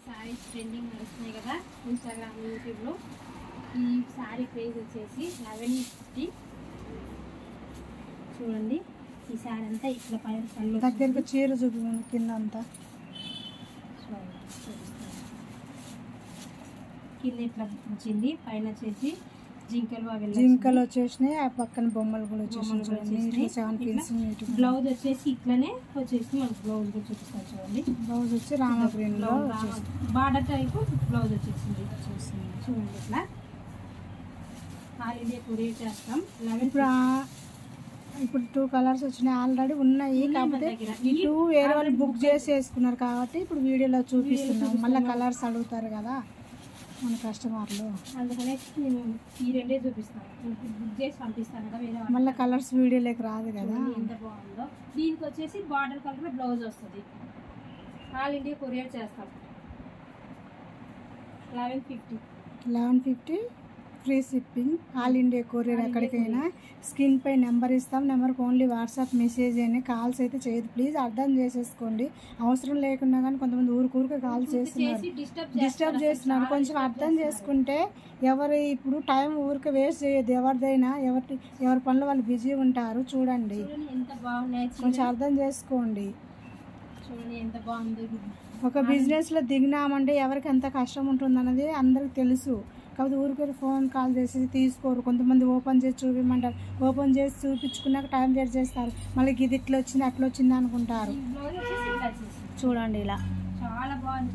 Saris trending నడుస్తున్నాయి కదా Instagram యూట్యూబ్లో. ఈ శారీ ప్రైస్ వచ్చేసి 1150. చూడండి ఈ శారీ అంతా ఇట్లా పైన కళ్ళు దగ్గరకు చీర చూపి కింద అంతా కింద ఇట్లా వచ్చింది, పైన వచ్చేసి జింకలు వచ్చేసినాయి, ఆ పక్కన బొమ్మలు కూడా వచ్చేసినాయి. బ్లౌజ్ వచ్చేసి ఇట్లనే వచ్చేసి మనకు బ్లౌజ్ కూడా చూపిస్తాను చూడండి. బ్లౌజ్ వచ్చి రామా గ్రీన్ లో బార్డర్ టైప్ బ్లౌజ్ వచ్చేసింది చూడండి. ఇట్లా ఆల్ ఇండియా కొరియర్ చేస్తాం. ఇప్పుడు 2 కలర్స్ వచ్చినాయి, ఆల్రెడీ ఉన్నాయి. కాకపోతే ఈ 2 వేరే వాళ్ళు బుక్ చేసి వేసుకున్నారు కాబట్టి ఇప్పుడు వీడియోలో చూపిస్తున్నాం. మళ్ళీ కలర్స్ అడుగుతారు కదా మన కస్టమర్లు, అందుకనే నేను ఈ రెండే చూపిస్తాను. బుక్ చేసి పంపిస్తాను కదా వేరే మళ్ళీ కలర్స్ వీడియోలోకి రాదు కదా. ఎంత బాగుందో. దీనికి వచ్చేసి బార్డర్ కలర్ బ్లౌజ్ వస్తుంది. ఆల్ ఇండియా కొరియర్ చేస్తాం. 1150 free shipping, all India courier. ఎక్కడికైనా స్క్రీన్ పై నెంబర్ ఇస్తాం. నెంబర్కి ఓన్లీ వాట్సాప్ మెసేజ్ అని, కాల్స్ అయితే చేయదు. ప్లీజ్ అర్థం చేసేసుకోండి. అవసరం లేకుండా కానీ కొంతమంది ఊరికే కాల్ చేస్తున్నారు, డిస్టర్బ్ చేస్తున్నారు. కొంచెం అర్థం చేసుకుంటే ఎవరు ఇప్పుడు టైం ఊరికే వేస్ట్ చేయొద్దు. ఎవరిదైనా ఎవరి పనులు వాళ్ళు బిజీ ఉంటారు. చూడండి కొంచెం అర్థం చేసుకోండి. ఎంత బాగుంది. ఒక బిజినెస్లో దిగినామంటే ఎవరికి ఎంత కష్టం ఉంటుంది అన్నది అందరికి తెలుసు. కాకపోతే ఊరికే ఫోన్ కాల్ చేసి తీసుకోరు. కొంతమంది ఓపెన్ చేసి చూపించమంటారు, ఓపెన్ చేసి చూపించుకున్నాక టైం వేస్ట్ చేస్తారు. మళ్ళీ ఇది ఇట్లా వచ్చింది అట్లా వచ్చింది అనుకుంటారు. చూడండి ఇలా చాలా బాగుంది.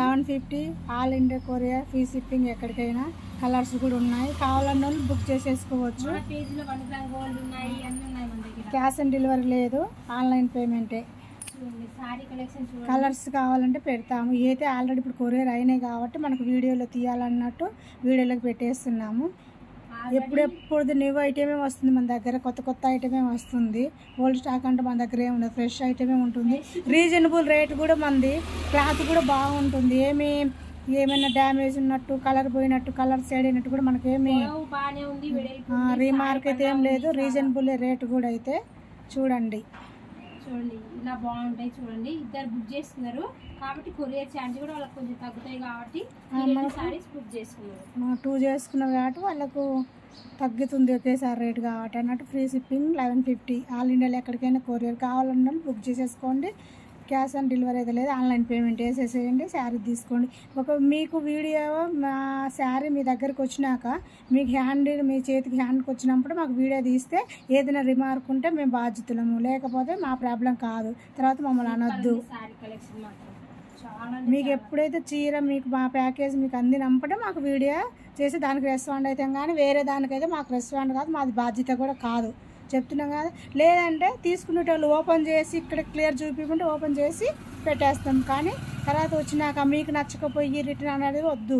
1150 all India courier free shipping. ఎక్కడికైనా కలర్స్ కూడా ఉన్నాయి, కావాలన్న వాళ్ళు బుక్ చేసేసుకోవచ్చు. క్యాష్ ఆన్ డెలివరీ లేదు, ఆన్లైన్ పేమెంటే. కలర్స్ కావాలంటే పెడతాము. అయితే ఆల్రెడీ ఇప్పుడు కొరియర్ అయినాయి కాబట్టి మనకు వీడియోలో తీయాలన్నట్టు వీడియోలోకి పెట్టేస్తున్నాము. ఎప్పుడెప్పుడు న్యూ ఐటమే వస్తుంది మన దగ్గర, కొత్త ఐటమే వస్తుంది. ఓల్డ్ స్టాక్ అంటే మన దగ్గర ఏముండదు, ఫ్రెష్ ఐటమే ఉంటుంది. రీజనబుల్ రేట్ కూడా మనది. క్లాత్ కూడా బాగుంటుంది. ఏమైనా డ్యామేజ్ ఉన్నట్టు, కలర్ పోయినట్టు, కలర్ సైడ్ అయినట్టు కూడా మనకేమి రీమార్క్ అయితే ఏం లేదు. రీజనబుల్ రేట్ కూడా అయితే చూడండి ఇలా బాగుంటాయి. చూడండి ఇద్దరు బుక్ చేస్తున్నారు కాబట్టి కొరియర్ ఛార్జ్ కూడా వాళ్ళకి కొంచెం తగ్గుతాయి కాబట్టి సారీస్ బుక్ చేసుకున్నారు. 2 చేసుకున్నారు కాబట్టి వాళ్ళకు తగ్గుతుంది ఒకేసారి రేట్ కాబట్టి అన్నట్టు. ఫ్రీ షిప్పింగ్ 1150 ఆల్ ఇండియాలో ఎక్కడికైనా కొరియర్. కావాలన్నా బుక్ చేసేసుకోండి. క్యాష్ ఆన్ డెలివరీ అయితే లేదు, ఆన్లైన్ పేమెంట్ వేసేసేయండి. శారీ తీసుకోండి. మీకు వీడియో మా శారీ మీ దగ్గరకు వచ్చినాక మీకు మీ చేతికి హ్యాండ్కి వచ్చినప్పుడు మాకు వీడియో తీస్తే ఏదైనా రిమార్క్ ఉంటే మేము బాధ్యతలము, లేకపోతే మా ప్రాబ్లం కాదు. తర్వాత మమ్మల్ని అనొద్దు. మీకు ఎప్పుడైతే చీర మీకు మా ప్యాకేజ్ మీకు అందినప్పుడే మాకు వీడియో చేసి దానికి రెస్పాండ్ అవుతాం. కానీ వేరే దానికైతే మాకు రెస్పాండ్ కాదు, మాది బాధ్యత కూడా కాదు. చెప్తున్నాం కదా. లేదంటే తీసుకునేటోళ్ళు ఓపెన్ చేసి ఇక్కడ క్లియర్ చూపించుకుంటే ఓపెన్ చేసి పెట్టేస్తాం. కానీ తర్వాత వచ్చినాక మీకు నచ్చకపోయి రిటర్న్ అనేది వద్దు.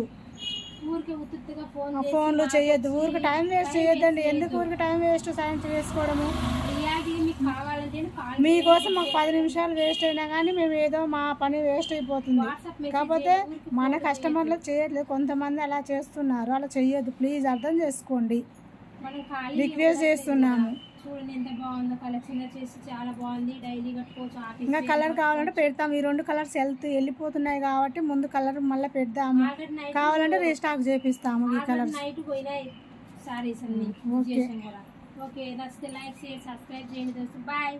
ఫోన్లు చేయొద్దు, ఊరికి టైం వేస్ట్ చేయొద్దండి. ఎందుకు ఊరికి టైం వేస్ట్ సాయం చేసుకోవడము? మీకోసం మాకు 10 నిమిషాలు వేస్ట్ అయినా కానీ మేము ఏదో మా పని వేస్ట్ అయిపోతుంది. కాకపోతే మన కస్టమర్లకు చేయట్లేదు, కొంతమంది అలా చేస్తున్నారు. అలా చెయ్యొద్దు, ప్లీజ్ అర్థం చేసుకోండి. రిక్వెస్ట్ చేస్తున్నాము. చూడండి ఎంత బాగుందో కలెక్షన్ వచ్చేసి చాలా బాగుంది. డైలీ కట్టుకోవచ్చు. ఇంకా కలర్ కావాలంటే పెడతాము. ఈ 2 కలర్స్ వెళ్ళిపోతున్నాయి కాబట్టి ముందు కలర్ మళ్ళీ పెడతాము. కావాలంటే రీస్టాక్ చేపిస్తాము. ఈ కలర్ నైట్ పోయినాయి సారీస్ అన్ని. ఓకే నచ్చితే లైక్ షేర్ సబ్స్క్రైబ్ చేయండి. బాయ్.